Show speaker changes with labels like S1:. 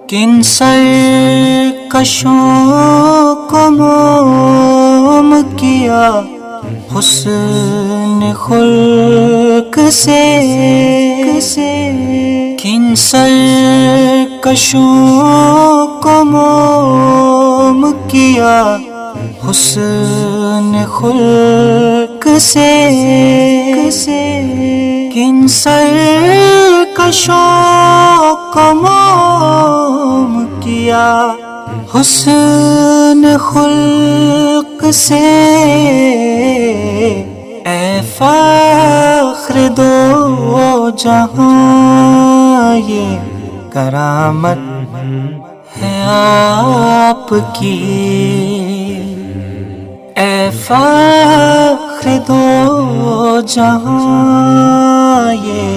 S1: کن سرکشوں کو موم کیا حسن خلق سے، کن سرکشوں کو موم کیا حسن خلق سے، کن سرکشوں کو موم کیا حسن خلق سے، اے فخر دو جہاں یہ کرامت ہے آپ کی، اے فخر دو جہاں یہ